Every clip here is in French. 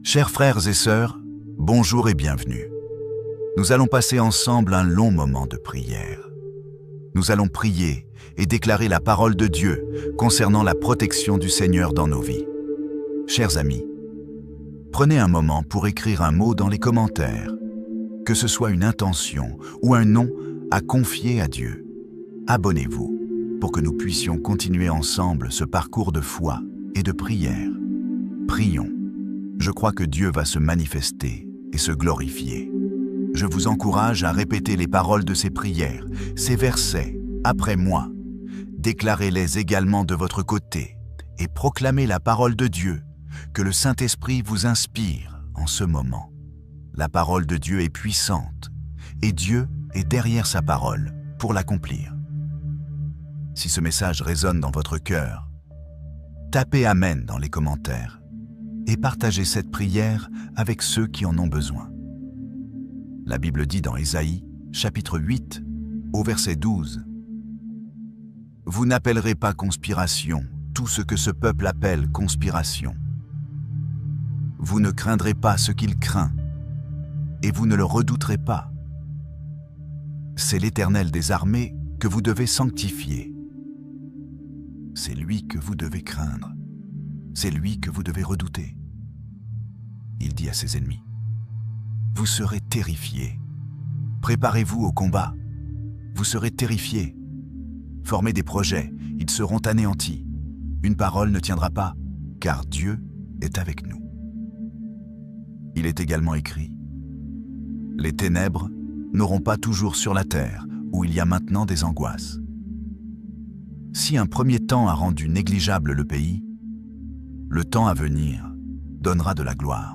Chers frères et sœurs, bonjour et bienvenue. Nous allons passer ensemble un long moment de prière. Nous allons prier et déclarer la parole de Dieu concernant la protection du Seigneur dans nos vies. Chers amis, prenez un moment pour écrire un mot dans les commentaires, que ce soit une intention ou un nom à confier à Dieu. Abonnez-vous pour que nous puissions continuer ensemble ce parcours de foi et de prière. Prions. Je crois que Dieu va se manifester et se glorifier. Je vous encourage à répéter les paroles de ces prières, ces versets, après moi. Déclarez-les également de votre côté et proclamez la parole de Dieu, que le Saint-Esprit vous inspire en ce moment. La parole de Dieu est puissante et Dieu est derrière sa parole pour l'accomplir. Si ce message résonne dans votre cœur, tapez « Amen » dans les commentaires et partagez cette prière avec ceux qui en ont besoin. La Bible dit dans Ésaïe, chapitre 8, au verset 12, « Vous n'appellerez pas conspiration tout ce que ce peuple appelle conspiration. Vous ne craindrez pas ce qu'il craint, et vous ne le redouterez pas. C'est l'Éternel des armées que vous devez sanctifier. C'est lui que vous devez craindre. C'est lui que vous devez redouter. » Il dit à ses ennemis, « Vous serez terrifiés. Préparez-vous au combat. Vous serez terrifiés. Formez des projets, ils seront anéantis. Une parole ne tiendra pas, car Dieu est avec nous. » Il est également écrit, « Les ténèbres n'auront pas toujours sur la terre, où il y a maintenant des angoisses. » Si un premier temps a rendu négligeable le pays, le temps à venir donnera de la gloire.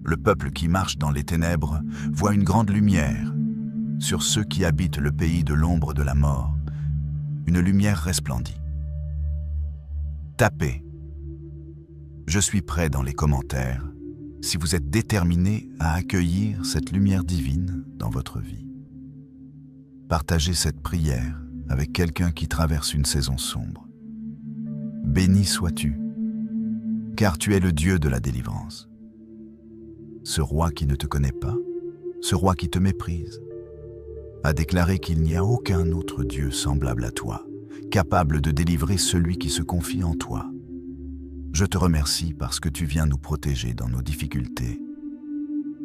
Le peuple qui marche dans les ténèbres voit une grande lumière. Sur ceux qui habitent le pays de l'ombre de la mort, une lumière resplendit. Tapez « Je suis prêt » dans les commentaires si vous êtes déterminé à accueillir cette lumière divine dans votre vie. Partagez cette prière avec quelqu'un qui traverse une saison sombre. Béni sois-tu, car tu es le Dieu de la délivrance. Ce roi qui ne te connaît pas, ce roi qui te méprise, a déclaré qu'il n'y a aucun autre Dieu semblable à toi, capable de délivrer celui qui se confie en toi. Je te remercie parce que tu viens nous protéger dans nos difficultés.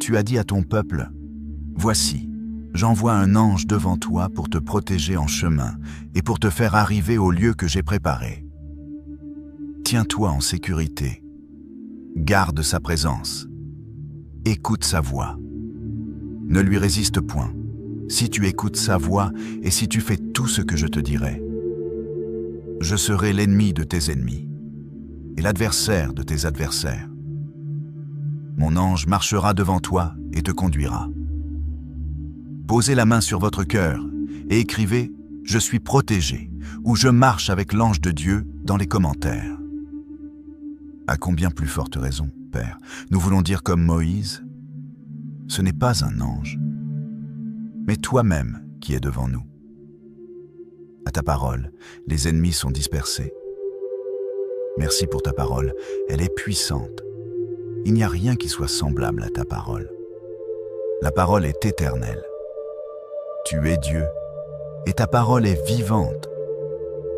Tu as dit à ton peuple, « Voici, j'envoie un ange devant toi pour te protéger en chemin et pour te faire arriver au lieu que j'ai préparé. Tiens-toi en sécurité, garde sa présence, écoute sa voix. Ne lui résiste point, si tu écoutes sa voix et si tu fais tout ce que je te dirai. Je serai l'ennemi de tes ennemis et l'adversaire de tes adversaires. Mon ange marchera devant toi et te conduira. Posez la main sur votre cœur et écrivez « Je suis protégé » ou « Je marche avec l'ange de Dieu » dans les commentaires. À combien plus forte raison, Père, nous voulons dire comme Moïse, « Ce n'est pas un ange, mais toi-même qui es devant nous. » À ta parole, les ennemis sont dispersés. Merci pour ta parole, elle est puissante. Il n'y a rien qui soit semblable à ta parole. La parole est éternelle. Tu es Dieu, et ta parole est vivante,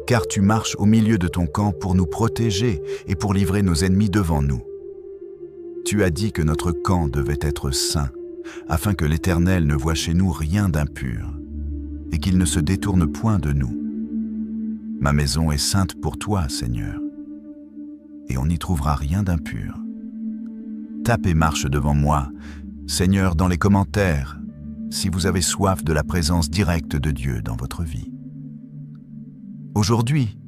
car tu marches au milieu de ton camp pour nous protéger et pour livrer nos ennemis devant nous. Tu as dit que notre camp devait être saint, afin que l'Éternel ne voie chez nous rien d'impur, et qu'il ne se détourne point de nous. Ma maison est sainte pour toi, Seigneur, et on n'y trouvera rien d'impur. Tape et marche devant moi, Seigneur, dans les commentaires, si vous avez soif de la présence directe de Dieu dans votre vie. Aujourd'hui,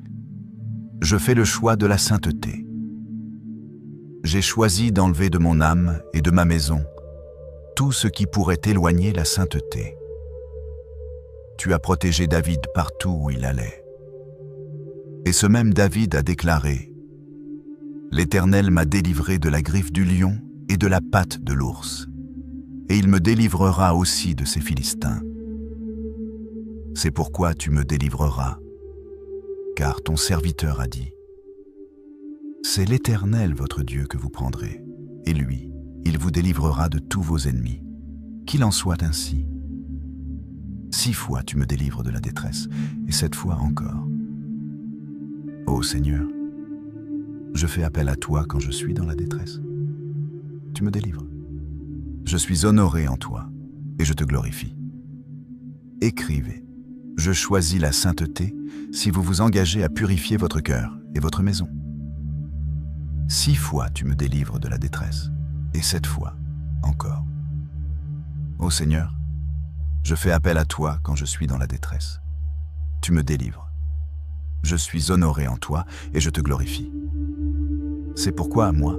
je fais le choix de la sainteté. J'ai choisi d'enlever de mon âme et de ma maison tout ce qui pourrait éloigner la sainteté. Tu as protégé David partout où il allait. Et ce même David a déclaré « L'Éternel m'a délivré de la griffe du lion et de la patte de l'ours. Et il me délivrera aussi de ces Philistins. C'est pourquoi tu me délivreras, car ton serviteur a dit. C'est l'Éternel votre Dieu que vous prendrez. et lui, il vous délivrera de tous vos ennemis. Qu'il en soit ainsi. 6 fois tu me délivres de la détresse, et 7 fois encore. Ô Seigneur, je fais appel à toi quand je suis dans la détresse. Tu me délivres. Je suis honoré en toi, et je te glorifie. Écrivez, je choisis la sainteté si vous vous engagez à purifier votre cœur et votre maison. 6 fois tu me délivres de la détresse, et 7 fois encore. Ô Seigneur, je fais appel à toi quand je suis dans la détresse. Tu me délivres. Je suis honoré en toi et je te glorifie. C'est pourquoi, moi,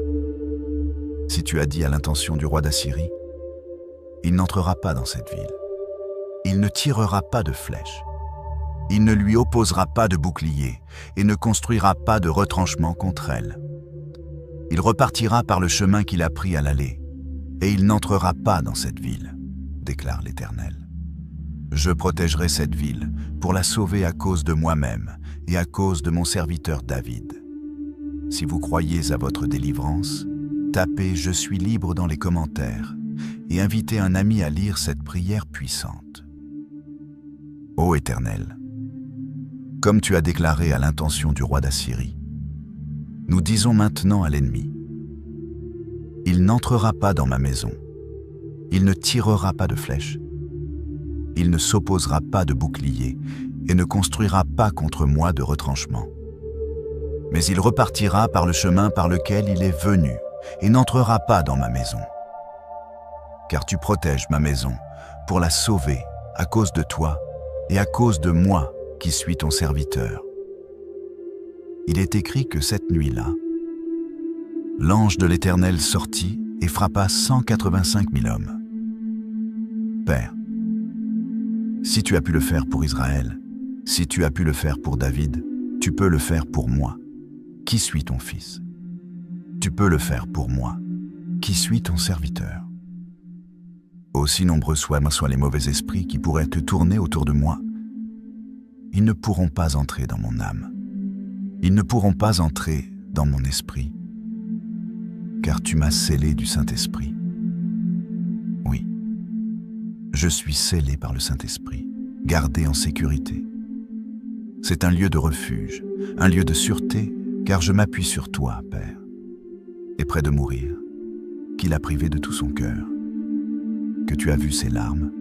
si tu as dit à l'intention du roi d'Assyrie, il n'entrera pas dans cette ville, il ne tirera pas de flèche, il ne lui opposera pas de bouclier et ne construira pas de retranchement contre elle. Il repartira par le chemin qu'il a pris à l'aller, et il n'entrera pas dans cette ville, déclare l'Éternel. Je protégerai cette ville pour la sauver à cause de moi-même et à cause de mon serviteur David. Si vous croyez à votre délivrance, tapez « Je suis libre » dans les commentaires et invitez un ami à lire cette prière puissante. Ô Éternel, comme tu as déclaré à l'intention du roi d'Assyrie, nous disons maintenant à l'ennemi, il n'entrera pas dans ma maison, il ne tirera pas de flèche, il ne s'opposera pas de bouclier et ne construira pas contre moi de retranchement. Mais il repartira par le chemin par lequel il est venu et n'entrera pas dans ma maison. Car tu protèges ma maison pour la sauver à cause de toi et à cause de moi qui suis ton serviteur. Il est écrit que cette nuit-là, l'ange de l'Éternel sortit et frappa 185 000 hommes. Père, si tu as pu le faire pour Israël, si tu as pu le faire pour David, tu peux le faire pour moi, qui suis ton fils. Tu peux le faire pour moi, qui suis ton serviteur. Aussi nombreux soient les mauvais esprits qui pourraient te tourner autour de moi, ils ne pourront pas entrer dans mon âme. Ils ne pourront pas entrer dans mon esprit, car tu m'as scellé du Saint-Esprit. Oui, je suis scellé par le Saint-Esprit, gardé en sécurité. C'est un lieu de refuge, un lieu de sûreté, car je m'appuie sur toi, Père. Et près de mourir, qu'il a privé de tout son cœur, que tu as vu ses larmes,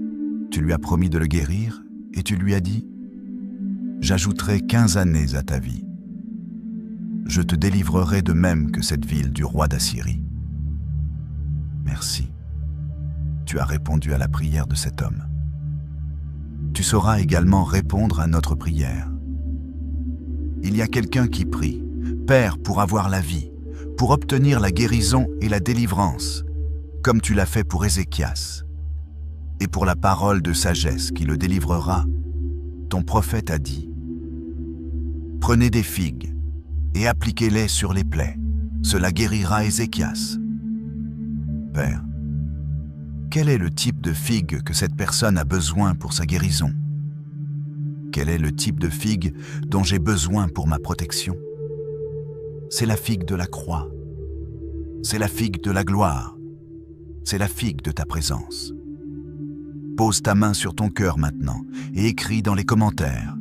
tu lui as promis de le guérir, et tu lui as dit, « J'ajouterai 15 années à ta vie. Je te délivrerai de même que cette ville du roi d'Assyrie. » Merci. Tu as répondu à la prière de cet homme. Tu sauras également répondre à notre prière. Il y a quelqu'un qui prie, « Père, pour avoir la vie, pour obtenir la guérison et la délivrance, comme tu l'as fait pour Ézéchias, et pour la parole de sagesse qui le délivrera, ton prophète a dit, « Prenez des figues et appliquez-les sur les plaies, cela guérira Ézéchias. » Père, quel est le type de figue que cette personne a besoin pour sa guérison? Quel est le type de figue dont j'ai besoin pour ma protection? C'est la figue de la croix. C'est la figue de la gloire. C'est la figue de ta présence. Pose ta main sur ton cœur maintenant et écris dans les commentaires.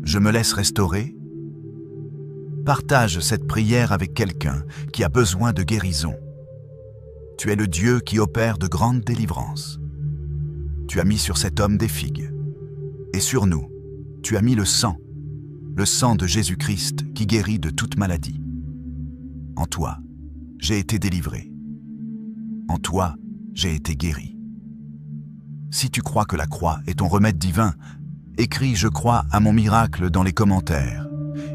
Je me laisse restaurer. Partage cette prière avec quelqu'un qui a besoin de guérison. Tu es le Dieu qui opère de grandes délivrances. Tu as mis sur cet homme des figues. Et sur nous, tu as mis le sang de Jésus-Christ qui guérit de toute maladie. En toi, j'ai été délivré. En toi, j'ai été guéri. Si tu crois que la croix est ton remède divin, écris « Je crois à mon miracle » dans les commentaires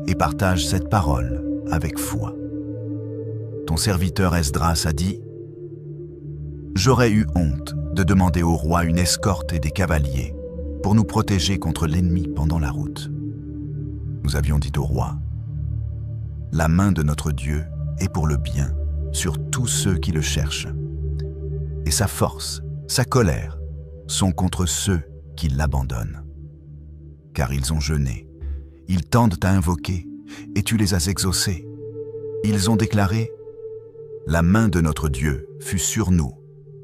et partage cette parole avec foi. Ton serviteur Esdras a dit « J'aurais eu honte de demander au roi une escorte et des cavaliers pour nous protéger contre l'ennemi pendant la route. » Nous avions dit au roi « La main de notre Dieu est pour le bien sur tous ceux qui le cherchent, et sa force, sa colère, sont contre ceux qui l'abandonnent. Car ils ont jeûné, ils tendent à invoquer, et tu les as exaucés. Ils ont déclaré, La main de notre Dieu fut sur nous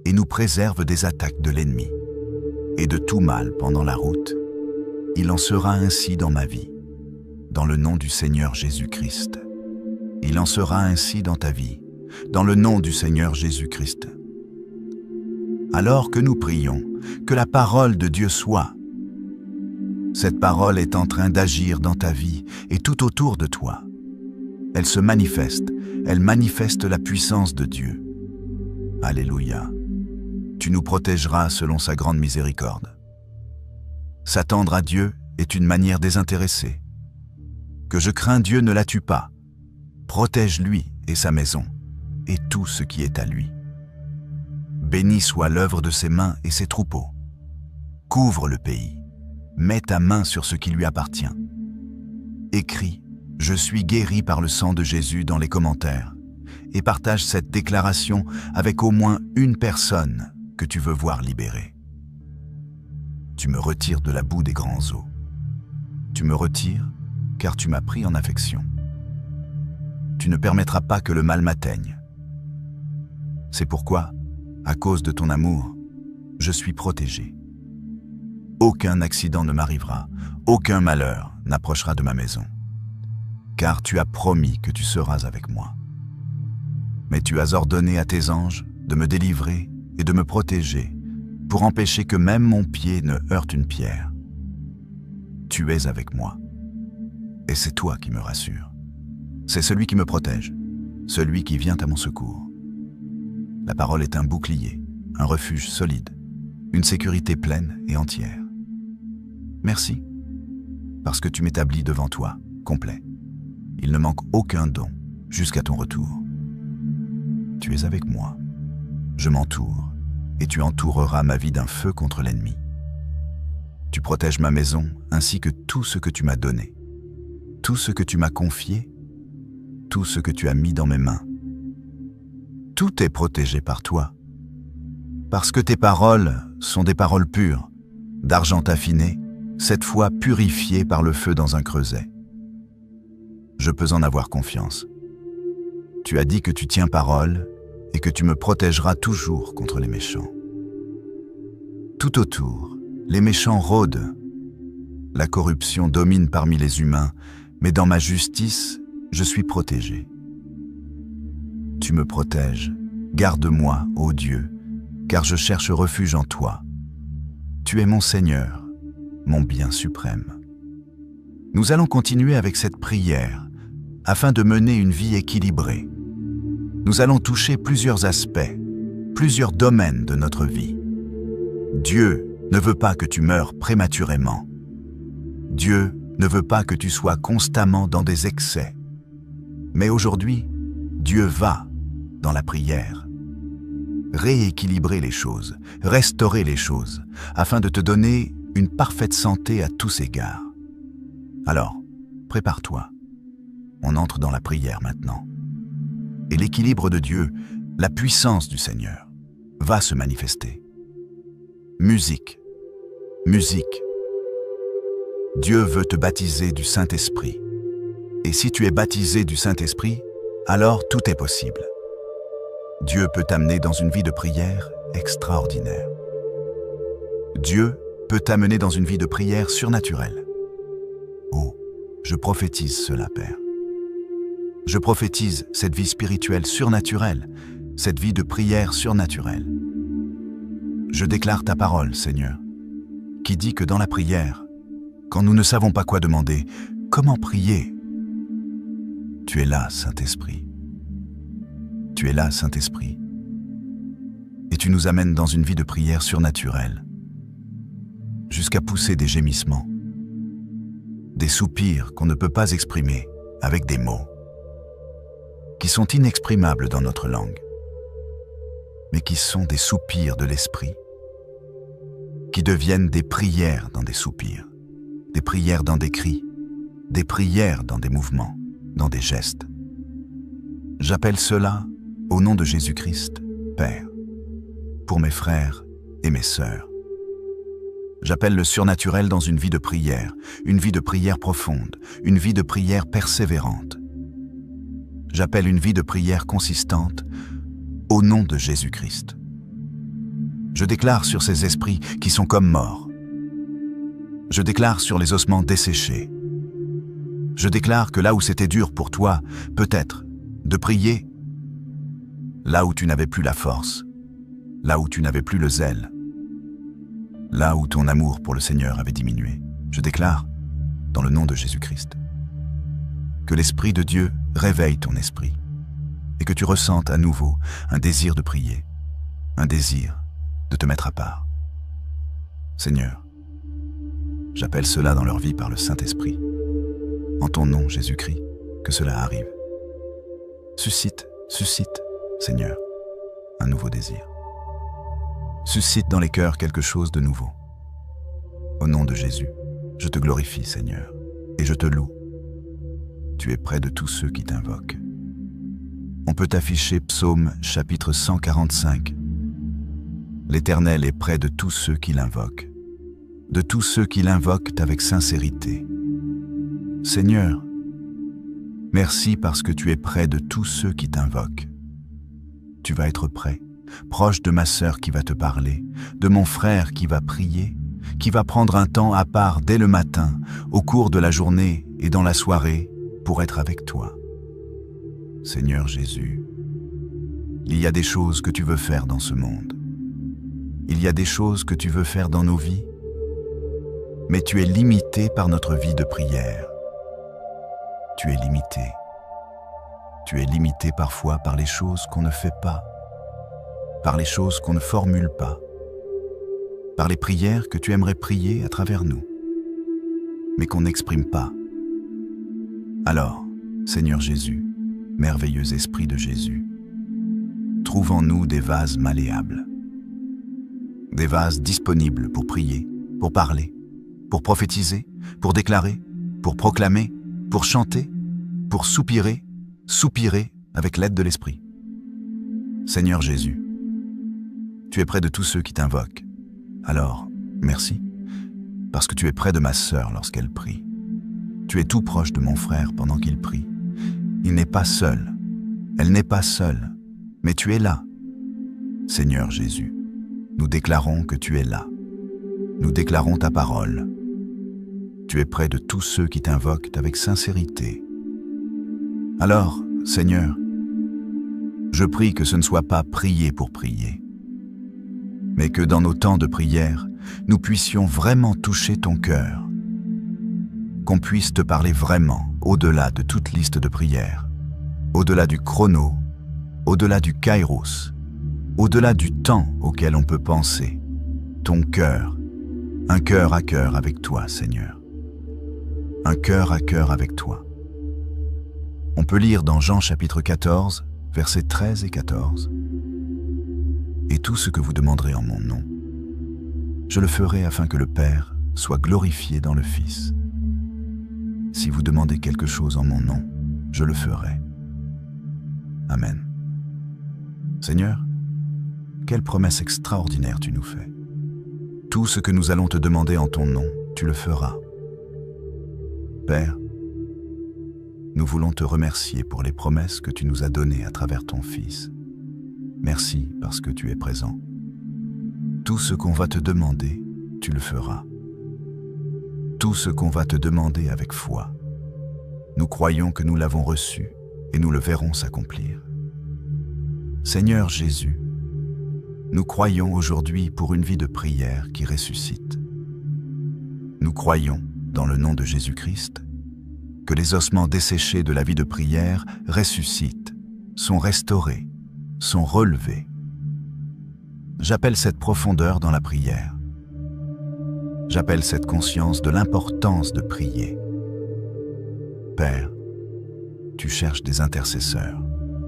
et nous préserve des attaques de l'ennemi et de tout mal pendant la route. Il en sera ainsi dans ma vie, dans le nom du Seigneur Jésus-Christ. Il en sera ainsi dans ta vie, dans le nom du Seigneur Jésus-Christ. Alors que nous prions, que la parole de Dieu soit. Cette parole est en train d'agir dans ta vie et tout autour de toi. Elle se manifeste, elle manifeste la puissance de Dieu. Alléluia. Tu nous protégeras selon sa grande miséricorde. S'attendre à Dieu est une manière désintéressée. Que je crains Dieu ne la tue pas. Protège-lui et sa maison, et tout ce qui est à lui. Béni soit l'œuvre de ses mains et ses troupeaux. Couvre le pays. Mets ta main sur ce qui lui appartient. Écris « Je suis guéri par le sang de Jésus » dans les commentaires et partage cette déclaration avec au moins une personne que tu veux voir libérée. Tu me retires de la boue des grands eaux. Tu me retires car tu m'as pris en affection. Tu ne permettras pas que le mal m'atteigne. C'est pourquoi, à cause de ton amour, je suis protégé. Aucun accident ne m'arrivera, aucun malheur n'approchera de ma maison. Car tu as promis que tu seras avec moi. Mais tu as ordonné à tes anges de me délivrer et de me protéger pour empêcher que même mon pied ne heurte une pierre. Tu es avec moi. Et c'est toi qui me rassures. C'est celui qui me protège, celui qui vient à mon secours. La parole est un bouclier, un refuge solide, une sécurité pleine et entière. Merci, parce que tu m'établis devant toi, complet. Il ne manque aucun don jusqu'à ton retour. Tu es avec moi, je m'entoure, et tu entoureras ma vie d'un feu contre l'ennemi. Tu protèges ma maison ainsi que tout ce que tu m'as donné, tout ce que tu m'as confié, tout ce que tu as mis dans mes mains. Tout est protégé par toi, parce que tes paroles sont des paroles pures, d'argent affiné, cette fois purifiées par le feu dans un creuset. Je peux en avoir confiance. Tu as dit que tu tiens parole et que tu me protégeras toujours contre les méchants. Tout autour, les méchants rôdent. La corruption domine parmi les humains, mais dans ma justice, je suis protégé. Tu me protèges, garde-moi, ô Dieu, car je cherche refuge en toi. Tu es mon Seigneur, mon bien suprême. Nous allons continuer avec cette prière afin de mener une vie équilibrée. Nous allons toucher plusieurs aspects, plusieurs domaines de notre vie. Dieu ne veut pas que tu meures prématurément. Dieu ne veut pas que tu sois constamment dans des excès. Mais aujourd'hui, Dieu va dans la prière rééquilibrer les choses, restaurer les choses, afin de te donner une parfaite santé à tous égards. Alors, prépare-toi. On entre dans la prière maintenant. Et l'équilibre de Dieu, la puissance du Seigneur, va se manifester. Musique. Musique. Dieu veut te baptiser du Saint-Esprit. Et si tu es baptisé du Saint-Esprit, alors tout est possible. Dieu peut t'amener dans une vie de prière extraordinaire. Dieu peut t'amener dans une vie de prière surnaturelle. Oh, je prophétise cela, Père. Je prophétise cette vie spirituelle surnaturelle, cette vie de prière surnaturelle. Je déclare ta parole, Seigneur, qui dit que dans la prière, quand nous ne savons pas quoi demander, comment prier? Tu es là, Saint-Esprit. Tu es là, Saint-Esprit. Et tu nous amènes dans une vie de prière surnaturelle, jusqu'à pousser des gémissements, des soupirs qu'on ne peut pas exprimer avec des mots, qui sont inexprimables dans notre langue, mais qui sont des soupirs de l'esprit, qui deviennent des prières dans des soupirs, des prières dans des cris, des prières dans des mouvements, dans des gestes. J'appelle cela au nom de Jésus-Christ, Père, pour mes frères et mes sœurs. J'appelle le surnaturel dans une vie de prière profonde, une vie de prière persévérante. J'appelle une vie de prière consistante au nom de Jésus-Christ. Je déclare sur ces esprits qui sont comme morts. Je déclare sur les ossements desséchés. Je déclare que là où c'était dur pour toi, peut-être, de prier, là où tu n'avais plus la force, là où tu n'avais plus le zèle, là où ton amour pour le Seigneur avait diminué, je déclare, dans le nom de Jésus-Christ, que l'Esprit de Dieu réveille ton esprit et que tu ressentes à nouveau un désir de prier, un désir de te mettre à part. Seigneur, j'appelle cela dans leur vie par le Saint-Esprit. En ton nom, Jésus-Christ, que cela arrive. Suscite, Seigneur, un nouveau désir. Suscite dans les cœurs quelque chose de nouveau. Au nom de Jésus, je te glorifie, Seigneur, et je te loue. Tu es près de tous ceux qui t'invoquent. On peut afficher Psaume chapitre 145. L'Éternel est près de tous ceux qui l'invoquent, de tous ceux qui l'invoquent avec sincérité. Seigneur, merci parce que tu es près de tous ceux qui t'invoquent. Tu vas être près, proche de ma sœur qui va te parler, de mon frère qui va prier, qui va prendre un temps à part dès le matin, au cours de la journée et dans la soirée, pour être avec toi. Seigneur Jésus, il y a des choses que tu veux faire dans ce monde. Il y a des choses que tu veux faire dans nos vies, mais tu es limité par notre vie de prière. Tu es limité. Tu es limité parfois par les choses qu'on ne fait pas, par les choses qu'on ne formule pas, par les prières que tu aimerais prier à travers nous, mais qu'on n'exprime pas. Alors, Seigneur Jésus, merveilleux Esprit de Jésus, trouve en nous des vases malléables, des vases disponibles pour prier, pour parler, pour prophétiser, pour déclarer, pour proclamer, pour chanter, pour soupirer avec l'aide de l'Esprit. Seigneur Jésus, tu es près de tous ceux qui t'invoquent. Alors, merci, parce que tu es près de ma sœur lorsqu'elle prie. Tu es tout proche de mon frère pendant qu'il prie. Il n'est pas seul, elle n'est pas seule, mais tu es là. Seigneur Jésus, nous déclarons que tu es là. Nous déclarons ta parole. Tu es près de tous ceux qui t'invoquent avec sincérité. Alors, Seigneur, je prie que ce ne soit pas prier pour prier, mais que dans nos temps de prière, nous puissions vraiment toucher ton cœur, qu'on puisse te parler vraiment au-delà de toute liste de prières, au-delà du chrono, au-delà du kairos, au-delà du temps auquel on peut penser, ton cœur, un cœur à cœur avec toi, Seigneur. Un cœur à cœur avec toi. On peut lire dans Jean chapitre 14, versets 13 et 14. Et tout ce que vous demanderez en mon nom, je le ferai afin que le Père soit glorifié dans le Fils. Si vous demandez quelque chose en mon nom, je le ferai. Amen. Seigneur, quelle promesse extraordinaire tu nous fais. Tout ce que nous allons te demander en ton nom, tu le feras. Père, nous voulons te remercier pour les promesses que tu nous as données à travers ton Fils. Merci parce que tu es présent. Tout ce qu'on va te demander, tu le feras. Tout ce qu'on va te demander avec foi, nous croyons que nous l'avons reçu et nous le verrons s'accomplir. Seigneur Jésus, nous croyons aujourd'hui pour une vie de prière qui ressuscite. Nous croyons, dans le nom de Jésus-Christ, que les ossements desséchés de la vie de prière ressuscitent, sont restaurés, sont relevés. J'appelle cette profondeur dans la prière. J'appelle cette conscience de l'importance de prier. Père, tu cherches des intercesseurs.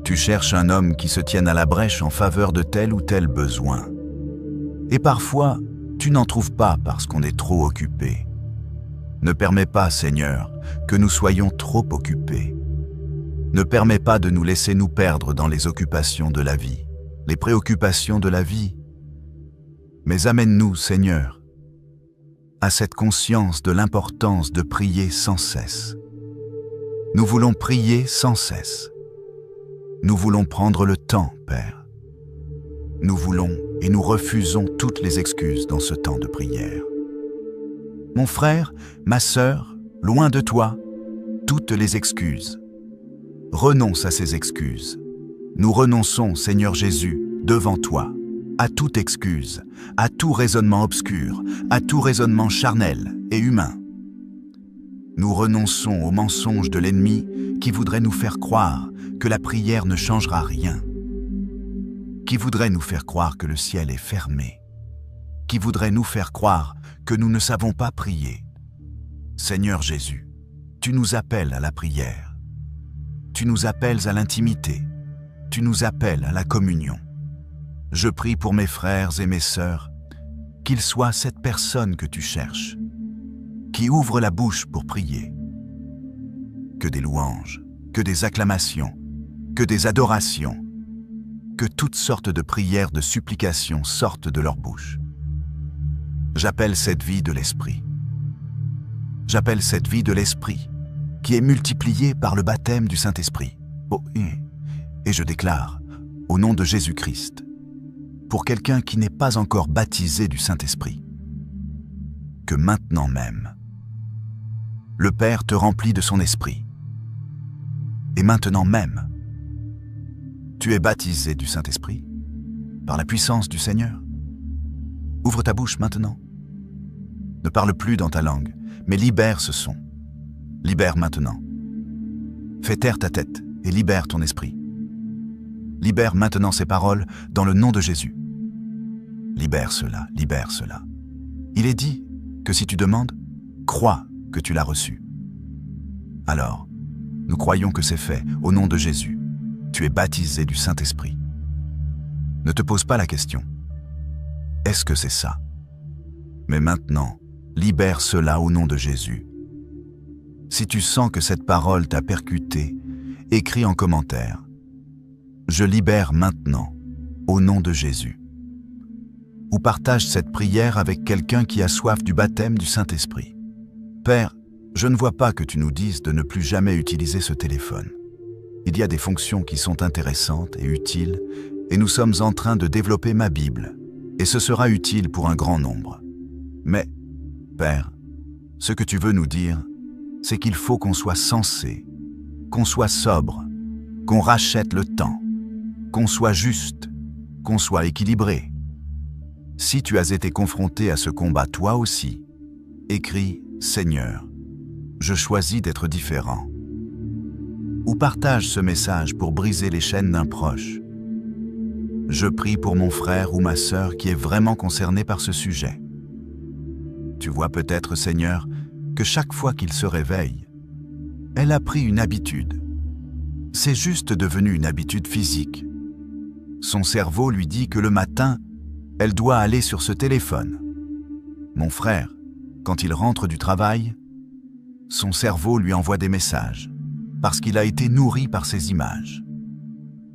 Tu cherches un homme qui se tienne à la brèche en faveur de tel ou tel besoin. Et parfois, tu n'en trouves pas parce qu'on est trop occupé. Ne permets pas, Seigneur, que nous soyons trop occupés. Ne permets pas de nous laisser nous perdre dans les occupations de la vie, les préoccupations de la vie. Mais amène-nous, Seigneur, à cette conscience de l'importance de prier sans cesse. Nous voulons prier sans cesse. Nous voulons prendre le temps, Père, Nous voulons et nous refusons toutes les excuses dans ce temps de prière. Mon frère, ma sœur, loin de toi, toutes les excuses. Renonce à ces excuses. Nous renonçons, Seigneur Jésus, devant toi, à toute excuse, à tout raisonnement obscur, à tout raisonnement charnel et humain. Nous renonçons aux mensonges de l'ennemi qui voudrait nous faire croire que la prière ne changera rien, qui voudrait nous faire croire que le ciel est fermé, qui voudrait nous faire croire que nous ne savons pas prier. Seigneur Jésus, tu nous appelles à la prière, tu nous appelles à l'intimité, tu nous appelles à la communion. Je prie pour mes frères et mes sœurs, qu'ils soient cette personne que tu cherches, qui ouvre la bouche pour prier. Que des louanges, que des acclamations, que des adorations, que toutes sortes de prières de supplications sortent de leur bouche. J'appelle cette vie de l'Esprit. J'appelle cette vie de l'Esprit qui est multipliée par le baptême du Saint-Esprit. Oh, et je déclare, au nom de Jésus-Christ, pour quelqu'un qui n'est pas encore baptisé du Saint-Esprit, que maintenant même, le Père te remplit de son esprit. Et maintenant même, tu es baptisé du Saint-Esprit par la puissance du Seigneur. Ouvre ta bouche maintenant. Ne parle plus dans ta langue, mais libère ce son. Libère maintenant. Fais taire ta tête et libère ton esprit. Libère maintenant ces paroles dans le nom de Jésus. Libère cela, libère cela. Il est dit que si tu demandes, crois que tu l'as reçu. Alors, nous croyons que c'est fait au nom de Jésus. Tu es baptisé du Saint-Esprit. Ne te pose pas la question. Est-ce que c'est ça? Mais maintenant, libère cela au nom de Jésus. Si tu sens que cette parole t'a percuté, écris en commentaire. Je libère maintenant, au nom de Jésus. Ou partage cette prière avec quelqu'un qui a soif du baptême du Saint-Esprit. Père, je ne vois pas que tu nous dises de ne plus jamais utiliser ce téléphone. Il y a des fonctions qui sont intéressantes et utiles, et nous sommes en train de développer ma Bible, et ce sera utile pour un grand nombre. Mais, Père, ce que tu veux nous dire, c'est qu'il faut qu'on soit sensé, qu'on soit sobre, qu'on rachète le temps, qu'on soit juste, qu'on soit équilibré. Si tu as été confronté à ce combat toi aussi, écris « Seigneur, je choisis d'être différent ». Ou partage ce message pour briser les chaînes d'un proche. Je prie pour mon frère ou ma sœur qui est vraiment concerné par ce sujet. Tu vois peut-être, Seigneur, que chaque fois qu'il se réveille, elle a pris une habitude. C'est juste devenu une habitude physique. Son cerveau lui dit que le matin, elle doit aller sur ce téléphone. Mon frère, quand il rentre du travail, son cerveau lui envoie des messages, parce qu'il a été nourri par ces images.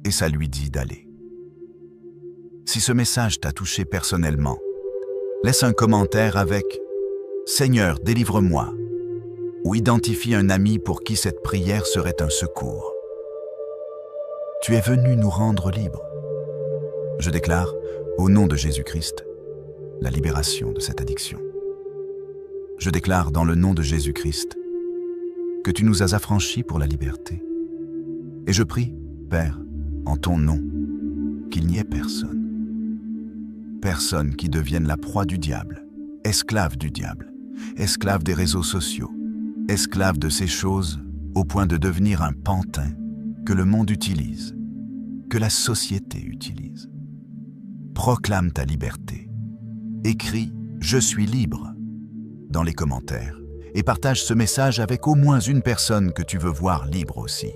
Et ça lui dit d'aller. Si ce message t'a touché personnellement, laisse un commentaire avec « Seigneur, délivre-moi » ou identifie un ami pour qui cette prière serait un secours. Tu es venu nous rendre libres. Je déclare, au nom de Jésus-Christ, la libération de cette addiction. Je déclare dans le nom de Jésus-Christ que tu nous as affranchis pour la liberté. Et je prie, Père, en ton nom, qu'il n'y ait personne. Personne qui devienne la proie du diable, esclave du diable, esclave des réseaux sociaux, esclave de ces choses au point de devenir un pantin que le monde utilise, que la société utilise. Proclame ta liberté. Écris « Je suis libre » dans les commentaires et partage ce message avec au moins une personne que tu veux voir libre aussi.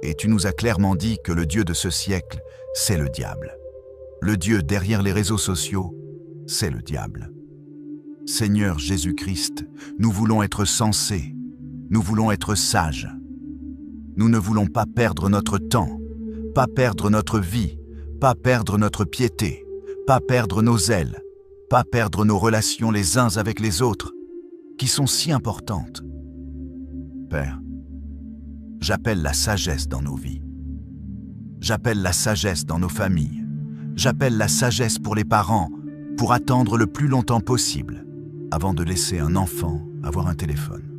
Et tu nous as clairement dit que le Dieu de ce siècle, c'est le diable. Le Dieu derrière les réseaux sociaux, c'est le diable. Seigneur Jésus-Christ, nous voulons être sensés, nous voulons être sages. Nous ne voulons pas perdre notre temps, pas perdre notre vie, pas perdre notre piété, pas perdre nos ailes, pas perdre nos relations les uns avec les autres, qui sont si importantes. Père, j'appelle la sagesse dans nos vies. J'appelle la sagesse dans nos familles. J'appelle la sagesse pour les parents pour attendre le plus longtemps possible avant de laisser un enfant avoir un téléphone.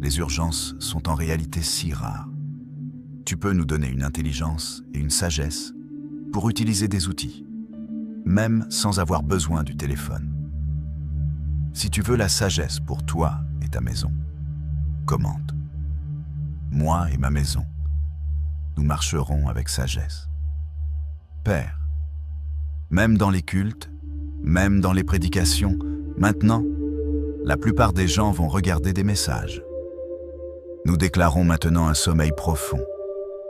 Les urgences sont en réalité si rares. Tu peux nous donner une intelligence et une sagesse pour utiliser des outils, même sans avoir besoin du téléphone. Si tu veux la sagesse pour toi et ta maison, commente. Moi et ma maison, nous marcherons avec sagesse. Père, même dans les cultes, même dans les prédications, maintenant, la plupart des gens vont regarder des messages. Nous déclarons maintenant un sommeil profond,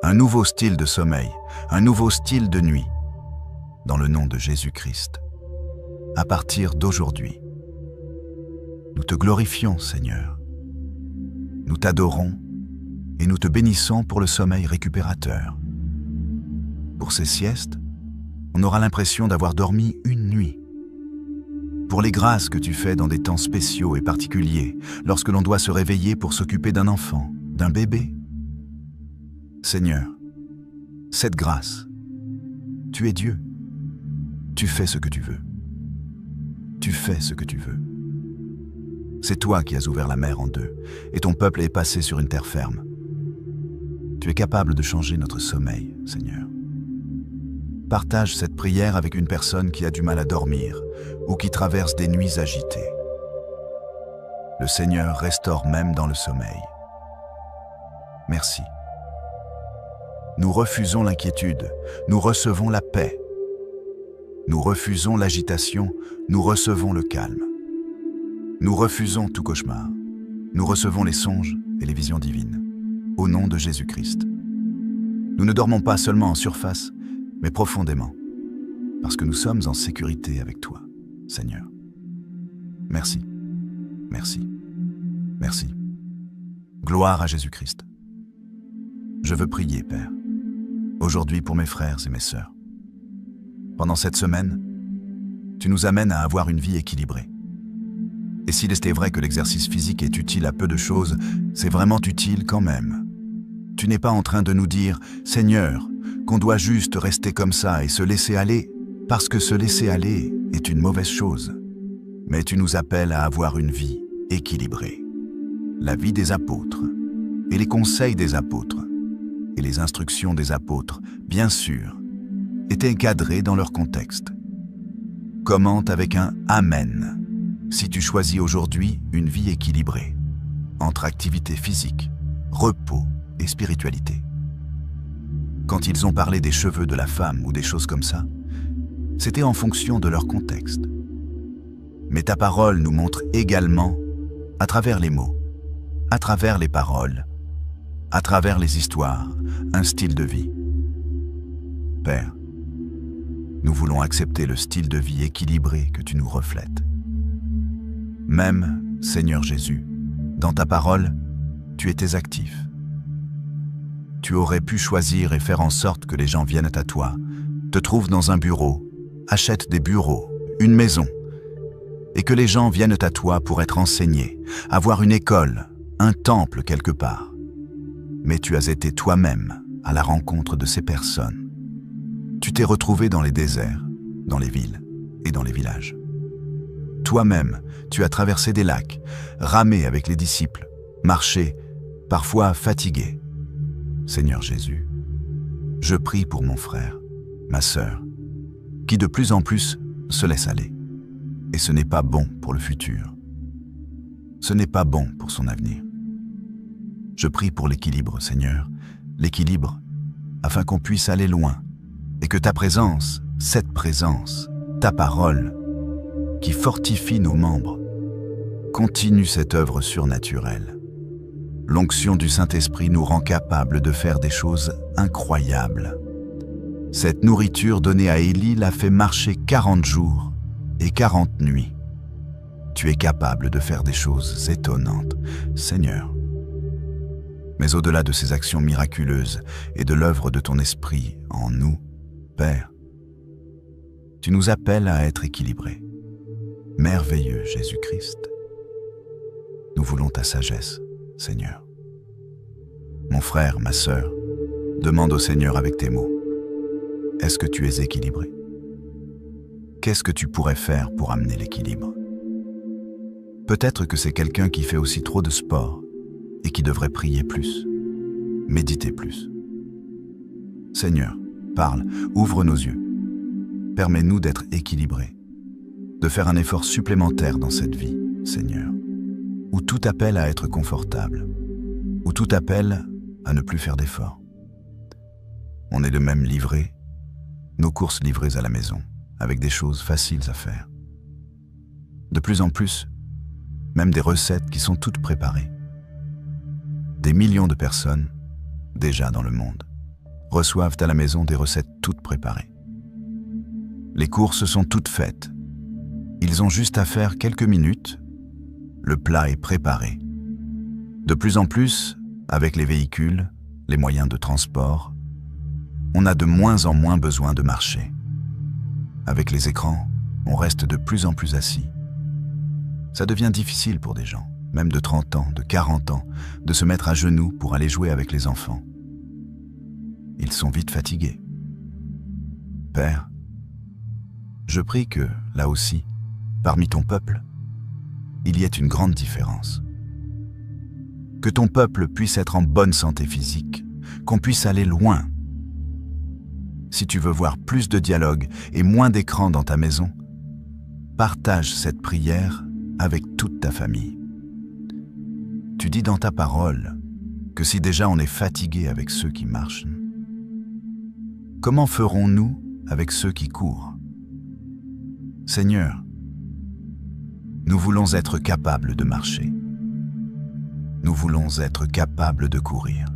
un nouveau style de sommeil, un nouveau style de nuit, dans le nom de Jésus-Christ. À partir d'aujourd'hui, nous te glorifions, Seigneur. Nous t'adorons et nous te bénissons pour le sommeil récupérateur. Pour ces siestes, on aura l'impression d'avoir dormi une nuit. Pour les grâces que tu fais dans des temps spéciaux et particuliers, lorsque l'on doit se réveiller pour s'occuper d'un enfant, d'un bébé. Seigneur, cette grâce, tu es Dieu. Tu fais ce que tu veux. Tu fais ce que tu veux. C'est toi qui as ouvert la mer en deux, et ton peuple est passé sur une terre ferme. Tu es capable de changer notre sommeil, Seigneur. Partage cette prière avec une personne qui a du mal à dormir ou qui traverse des nuits agitées. Le Seigneur restaure même dans le sommeil. Merci. Nous refusons l'inquiétude, nous recevons la paix. Nous refusons l'agitation, nous recevons le calme. Nous refusons tout cauchemar. Nous recevons les songes et les visions divines. Au nom de Jésus-Christ. Nous ne dormons pas seulement en surface, mais profondément, parce que nous sommes en sécurité avec toi, Seigneur. Merci, merci, merci. Gloire à Jésus-Christ. Je veux prier, Père, aujourd'hui pour mes frères et mes sœurs. Pendant cette semaine, tu nous amènes à avoir une vie équilibrée. Et s'il était vrai que l'exercice physique est utile à peu de choses, c'est vraiment utile quand même. Tu n'es pas en train de nous dire, Seigneur, qu'on doit juste rester comme ça et se laisser aller, parce que se laisser aller est une mauvaise chose. Mais tu nous appelles à avoir une vie équilibrée. La vie des apôtres, et les conseils des apôtres, et les instructions des apôtres, bien sûr, étaient cadrés dans leur contexte. Commente avec un « Amen » si tu choisis aujourd'hui une vie équilibrée, entre activité physique, repos et spiritualité. Quand ils ont parlé des cheveux de la femme ou des choses comme ça, c'était en fonction de leur contexte. Mais ta parole nous montre également, à travers les mots, à travers les paroles, à travers les histoires, un style de vie. Père, nous voulons accepter le style de vie équilibré que tu nous reflètes. Même, Seigneur Jésus, dans ta parole, tu étais actif. Tu aurais pu choisir et faire en sorte que les gens viennent à toi, te trouvent dans un bureau, achètent des bureaux, une maison, et que les gens viennent à toi pour être enseignés, avoir une école, un temple quelque part. Mais tu as été toi-même à la rencontre de ces personnes. Tu t'es retrouvé dans les déserts, dans les villes et dans les villages. Toi-même, tu as traversé des lacs, ramé avec les disciples, marché, parfois fatigué. Seigneur Jésus, je prie pour mon frère, ma sœur, qui de plus en plus se laisse aller. Et ce n'est pas bon pour le futur. Ce n'est pas bon pour son avenir. Je prie pour l'équilibre, Seigneur, l'équilibre, afin qu'on puisse aller loin, et que ta présence, cette présence, ta parole, qui fortifie nos membres, continue cette œuvre surnaturelle. L'onction du Saint-Esprit nous rend capables de faire des choses incroyables. Cette nourriture donnée à Élie l'a fait marcher 40 jours et 40 nuits. Tu es capable de faire des choses étonnantes, Seigneur. Mais au-delà de ces actions miraculeuses et de l'œuvre de ton Esprit en nous, Père, tu nous appelles à être équilibrés. Merveilleux Jésus-Christ. Nous voulons ta sagesse, Seigneur. Mon frère, ma sœur, demande au Seigneur avec tes mots. Est-ce que tu es équilibré? Qu'est-ce que tu pourrais faire pour amener l'équilibre? Peut-être que c'est quelqu'un qui fait aussi trop de sport et qui devrait prier plus, méditer plus. Seigneur, parle, ouvre nos yeux. Permets-nous d'être équilibrés, de faire un effort supplémentaire dans cette vie, Seigneur, où tout appelle à être confortable, où tout appelle à ne plus faire d'efforts. On est de même livrés, nos courses livrées à la maison, avec des choses faciles à faire. De plus en plus, même des recettes qui sont toutes préparées. Des millions de personnes, déjà dans le monde, reçoivent à la maison des recettes toutes préparées. Les courses sont toutes faites. Ils ont juste à faire quelques minutes. Le plat est préparé. De plus en plus, avec les véhicules, les moyens de transport, on a de moins en moins besoin de marcher. Avec les écrans, on reste de plus en plus assis. Ça devient difficile pour des gens, même de 30 ans, de 40 ans, de se mettre à genoux pour aller jouer avec les enfants. Ils sont vite fatigués. Père, je prie que, là aussi, parmi ton peuple, il y ait une grande différence. Que ton peuple puisse être en bonne santé physique, qu'on puisse aller loin. Si tu veux voir plus de dialogue et moins d'écran dans ta maison, partage cette prière avec toute ta famille. Tu dis dans ta parole que si déjà on est fatigué avec ceux qui marchent, comment ferons-nous avec ceux qui courent? Seigneur, nous voulons être capables de marcher. Nous voulons être capables de courir.